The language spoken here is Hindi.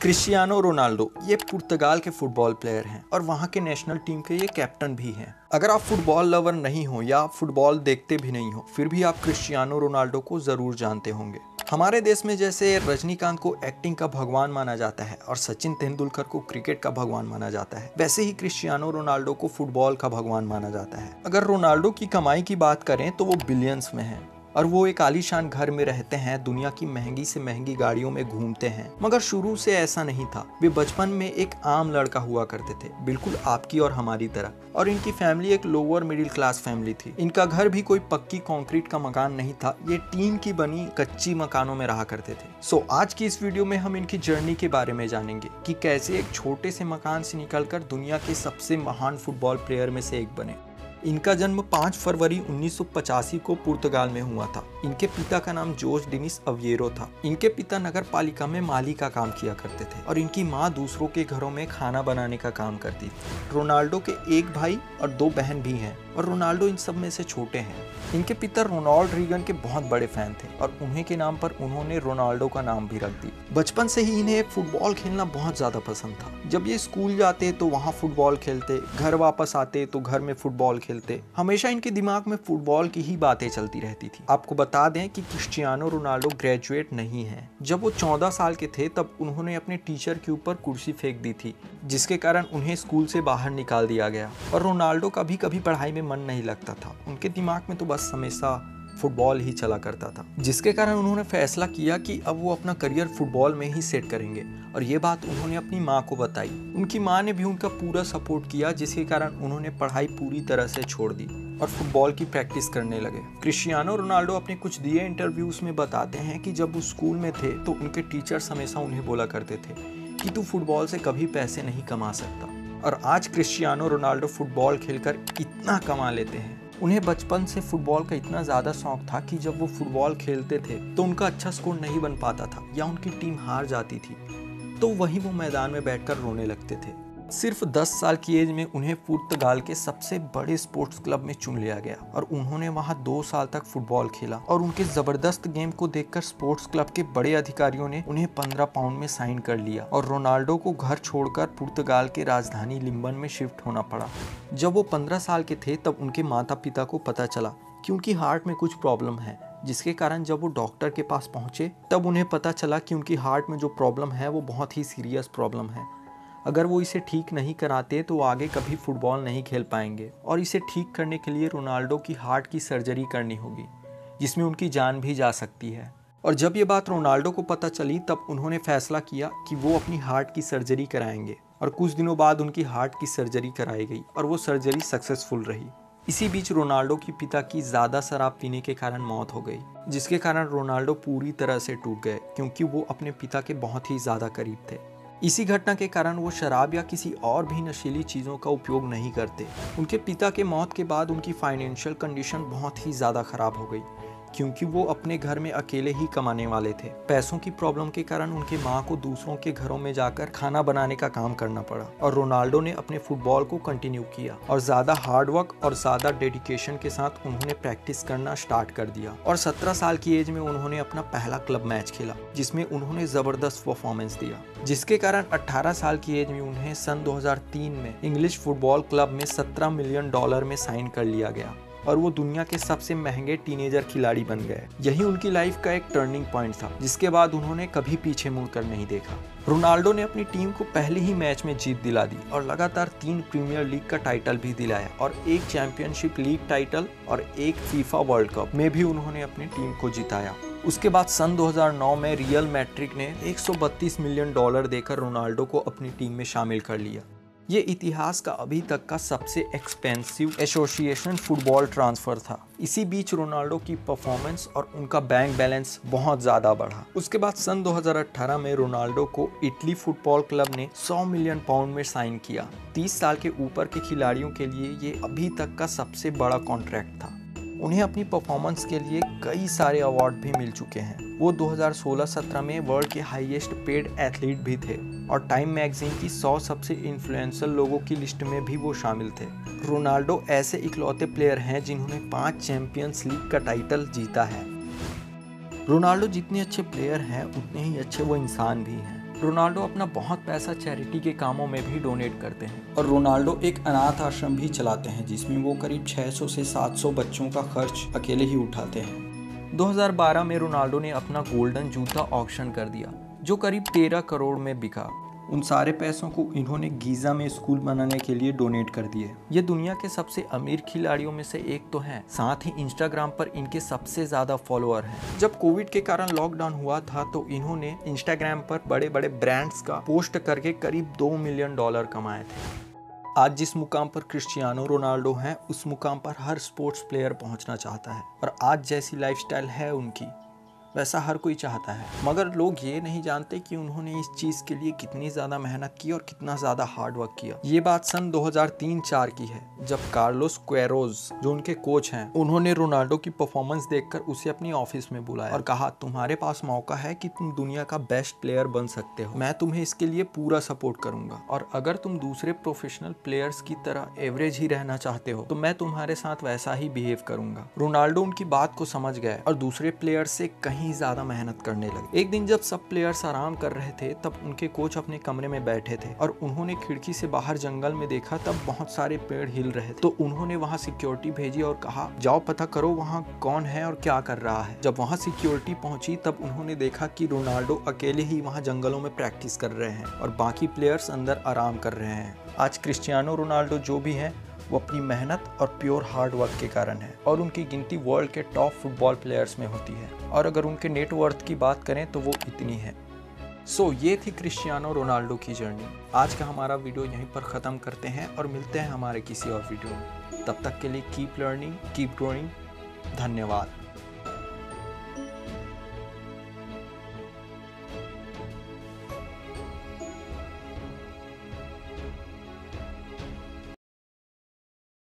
क्रिस्टियानो रोनाल्डो ये पुर्तगाल के फुटबॉल प्लेयर हैं और वहाँ के नेशनल टीम के ये कैप्टन भी हैं। अगर आप फुटबॉल लवर नहीं हो या आप फुटबॉल देखते भी नहीं हो, फिर भी आप क्रिस्टियानो रोनाल्डो को ज़रूर जानते होंगे। हमारे देश में जैसे रजनीकांत को एक्टिंग का भगवान माना जाता है और सचिन तेंदुलकर को क्रिकेट का भगवान माना जाता है, वैसे ही क्रिस्टियानो रोनाल्डो को फुटबॉल का भगवान माना जाता है। अगर रोनाल्डो की कमाई की बात करें तो वो बिलियंस में है और वो एक आलीशान घर में रहते हैं, दुनिया की महंगी से महंगी गाड़ियों में घूमते हैं। मगर शुरू से ऐसा नहीं था। वे बचपन में एक आम लड़का हुआ करते थे, बिल्कुल आपकी और हमारी तरह। और इनकी फैमिली एक लोअर मिडिल क्लास फैमिली थी। इनका घर भी कोई पक्की कंक्रीट का मकान नहीं था, ये टीन की बनी कच्ची मकानों में रहा करते थे। आज की इस वीडियो में हम इनकी जर्नी के बारे में जानेंगे कि कैसे एक छोटे से मकान से निकलकर दुनिया के सबसे महान फुटबॉल प्लेयर में से एक बने। इनका जन्म 5 फरवरी 1985 को पुर्तगाल में हुआ था। इनके पिता का नाम जोस डिनिस अविएरो था। इनके पिता नगर पालिका में माली का काम किया करते थे और इनकी माँ दूसरों के घरों में खाना बनाने का काम करती थी। रोनाल्डो के एक भाई और 2 बहन भी हैं और रोनाल्डो इन सब में से छोटे हैं। इनके पिता रोनाल्ड रीगन के बहुत बड़े फैन थे और उन्हीं के नाम पर उन्होंने रोनाल्डो का नाम भी रख दिया। बचपन से ही इन्हें फुटबॉल खेलना बहुत ज़्यादा पसंद था। जब ये स्कूल जाते तो वहाँ फुटबॉल खेलते, घर वापस आते तो घर में फुटबॉल खेलते। हमेशा इनके दिमाग में फुटबॉल की ही बातें चलती रहती थी। आपको बता दें कि क्रिस्टियानो रोनाल्डो ग्रेजुएट नहीं है। जब वो 14 साल के थे तब उन्होंने अपने टीचर के ऊपर कुर्सी फेंक दी थी, जिसके कारण उन्हें स्कूल से बाहर निकाल दिया गया। और रोनाल्डो का भी कभी पढ़ाई में मन नहीं लगता था। उनके दिमाग में तो बस हमेशा फुटबॉल ही चला करता था, जिसके कारण उन्होंने फैसला किया कि अब वो अपना करियर फुटबॉल में ही सेट करेंगे। और ये बात उन्होंने अपनी माँ को बताई। उनकी माँ ने भी उनका पूरा सपोर्ट किया, जिसके कारण उन्होंने पढ़ाई पूरी तरह से छोड़ दी और फुटबॉल की प्रैक्टिस करने लगे। क्रिस्टियानो रोनाल्डो अपने कुछ दिए इंटरव्यूज में बताते हैं कि जब वो स्कूल में थे तो उनके टीचर्स हमेशा उन्हें बोला करते थे कि तू फुटबॉल से कभी पैसे नहीं कमा सकता। और आज क्रिस्टियानो रोनाल्डो फुटबॉल खेलकर इतना कमा लेते हैं। उन्हें बचपन से फुटबॉल का इतना ज़्यादा शौक था कि जब वो फुटबॉल खेलते थे तो उनका अच्छा स्कोर नहीं बन पाता था या उनकी टीम हार जाती थी तो वहीं वो मैदान में बैठकर रोने लगते थे। सिर्फ 10 साल की एज में उन्हें पुर्तगाल के सबसे बड़े स्पोर्ट्स क्लब में चुन लिया गया और उन्होंने वहां 2 साल तक फुटबॉल खेला। और उनके ज़बरदस्त गेम को देखकर स्पोर्ट्स क्लब के बड़े अधिकारियों ने उन्हें 15 पाउंड में साइन कर लिया और रोनाल्डो को घर छोड़कर पुर्तगाल के राजधानी लिस्बन में शिफ्ट होना पड़ा। जब वो 15 साल के थे तब उनके माता पिता को पता चला कि उनकी हार्ट में कुछ प्रॉब्लम है, जिसके कारण जब वो डॉक्टर के पास पहुंचे तब उन्हें पता चला कि उनकी हार्ट में जो प्रॉब्लम है वो बहुत ही सीरियस प्रॉब्लम है। अगर वो इसे ठीक नहीं कराते तो आगे कभी फुटबॉल नहीं खेल पाएंगे और इसे ठीक करने के लिए रोनाल्डो की हार्ट की सर्जरी करनी होगी, जिसमें उनकी जान भी जा सकती है। और जब ये बात रोनाल्डो को पता चली तब उन्होंने फैसला किया कि वो अपनी हार्ट की सर्जरी कराएंगे और कुछ दिनों बाद उनकी हार्ट की सर्जरी कराई गई और वो सर्जरी सक्सेसफुल रही। इसी बीच रोनाल्डो की पिता की ज़्यादा शराब पीने के कारण मौत हो गई, जिसके कारण रोनाल्डो पूरी तरह से टूट गए क्योंकि वो अपने पिता के बहुत ही ज़्यादा करीब थे। इसी घटना के कारण वो शराब या किसी और भी नशीली चीज़ों का उपयोग नहीं करते। उनके पिता के मौत के बाद उनकी फाइनेंशियल कंडीशन बहुत ही ज़्यादा ख़राब हो गई क्योंकि वो अपने घर में अकेले ही कमाने वाले थे। पैसों की प्रॉब्लम के कारण उनके माँ को दूसरों के घरों में जाकर खाना बनाने का काम करना पड़ा और रोनाल्डो ने अपने फुटबॉल को कंटिन्यू किया और ज़्यादा हार्डवर्क और ज़्यादा डेडिकेशन के साथ उन्होंने प्रैक्टिस करना स्टार्ट कर दिया। और 17 साल की एज में उन्होंने अपना पहला क्लब मैच खेला, जिसमें उन्होंने ज़बरदस्त परफॉर्मेंस दिया, जिसके कारण 18 साल की एज में उन्हें सन 2003 में इंग्लिश फुटबॉल क्लब में $17 मिलियन में साइन कर लिया गया और वो दुनिया के सबसे महंगे टीनेजर खिलाड़ी बन गए। यही उनकी लाइफ का एक टर्निंग पॉइंट था, जिसके बाद उन्होंने कभी पीछे मुड़कर नहीं देखा। रोनाल्डो ने अपनी टीम को पहले ही मैच में जीत दिला दी और लगातार 3 प्रीमियर लीग का टाइटल भी दिलाया और 1 चैंपियनशिप लीग टाइटल और 1 फीफा वर्ल्ड कप में भी उन्होंने अपनी टीम को जिताया। उसके बाद सन 2009 में रियल मैड्रिड ने $132 मिलियन देकर रोनाल्डो को अपनी टीम में शामिल कर लिया। ये इतिहास का अभी तक का सबसे एक्सपेंसिव एसोसिएशन फुटबॉल ट्रांसफ़र था। इसी बीच रोनाल्डो की परफॉर्मेंस और उनका बैंक बैलेंस बहुत ज़्यादा बढ़ा। उसके बाद सन 2018 में रोनाल्डो को इटली फुटबॉल क्लब ने $100 मिलियन में साइन किया। 30 साल के ऊपर के खिलाड़ियों के लिए ये अभी तक का सबसे बड़ा कॉन्ट्रैक्ट था। उन्हें अपनी परफॉर्मेंस के लिए कई सारे अवार्ड भी मिल चुके हैं। वो 2016-17 में वर्ल्ड के हाईएस्ट पेड एथलीट भी थे और टाइम मैगजीन की 100 सबसे इन्फ्लुएंशियल लोगों की लिस्ट में भी वो शामिल थे। रोनाल्डो ऐसे इकलौते प्लेयर हैं जिन्होंने 5 चैंपियंस लीग का टाइटल जीता है। रोनाल्डो जितने अच्छे प्लेयर हैं उतने ही अच्छे वो इंसान भी हैं। रोनाल्डो अपना बहुत पैसा चैरिटी के कामों में भी डोनेट करते हैं और रोनाल्डो एक अनाथ आश्रम भी चलाते हैं जिसमें वो करीब 600 से 700 बच्चों का खर्च अकेले ही उठाते हैं। 2012 में रोनाल्डो ने अपना गोल्डन जूता ऑक्शन कर दिया जो करीब 13 करोड़ में बिका। उन सारे पैसों को इन्होंने गीज़ा में स्कूल बनाने के लिए डोनेट कर दिए। ये दुनिया के सबसे अमीर खिलाड़ियों में से एक तो हैं, साथ ही इंस्टाग्राम पर इनके सबसे ज़्यादा फॉलोअर हैं। जब कोविड के कारण लॉकडाउन हुआ था तो इन्होंने इंस्टाग्राम पर बड़े बड़े ब्रांड्स का पोस्ट करके करीब $2 मिलियन कमाए थे। आज जिस मुकाम पर क्रिस्टियानो रोनाल्डो हैं उस मुकाम पर हर स्पोर्ट्स प्लेयर पहुंचना चाहता है और आज जैसी लाइफस्टाइल है उनकी वैसा हर कोई चाहता है, मगर लोग ये नहीं जानते कि उन्होंने इस चीज़ के लिए कितनी ज़्यादा मेहनत की और कितना ज़्यादा हार्ड वर्क किया। ये बात सन 2003-04 की है जब कार्लोस क्वेरोज जो उनके कोच हैं उन्होंने रोनाल्डो की परफॉर्मेंस देखकर उसे अपनी ऑफिस में बुलाया और कहा तुम्हारे पास मौका है कि तुम दुनिया का बेस्ट प्लेयर बन सकते हो, मैं तुम्हें इसके लिए पूरा सपोर्ट करूंगा और अगर तुम दूसरे प्रोफेशनल प्लेयर्स की तरह एवरेज ही रहना चाहते हो तो मैं तुम्हारे साथ वैसा ही बिहेव करूंगा। रोनाल्डो उनकी बात को समझ गए और दूसरे प्लेयर से कहीं ज्यादा मेहनत करने लगे। एक दिन जब सब प्लेयर्स आराम कर रहे थे तब उनके कोच अपने कमरे में बैठे थे और उन्होंने खिड़की से बाहर जंगल में देखा तब बहुत सारे पेड़ हिल रहे थे। तो उन्होंने वहां सिक्योरिटी भेजी और कहा जाओ पता करो वहां कौन है और क्या कर रहा है। जब वहां सिक्योरिटी पहुंची तब उन्होंने देखा कि रोनाल्डो अकेले ही वहां जंगलों में प्रैक्टिस कर रहे हैं और बाकी प्लेयर्स अंदर आराम कर रहे हैं। आज क्रिस्टियानो रोनाल्डो जो भी है वो अपनी मेहनत और प्योर हार्ड वर्क के कारण है और उनकी गिनती वर्ल्ड के टॉप फुटबॉल प्लेयर्स में होती है और अगर उनके नेटवर्थ की बात करें तो वो इतनी है। ये थी क्रिस्टियानो रोनाल्डो की जर्नी। आज का हमारा वीडियो यहीं पर ख़त्म करते हैं और मिलते हैं हमारे किसी और वीडियो में। तब तक के लिए कीप लर्निंग, कीप ग्रोइंग। धन्यवाद।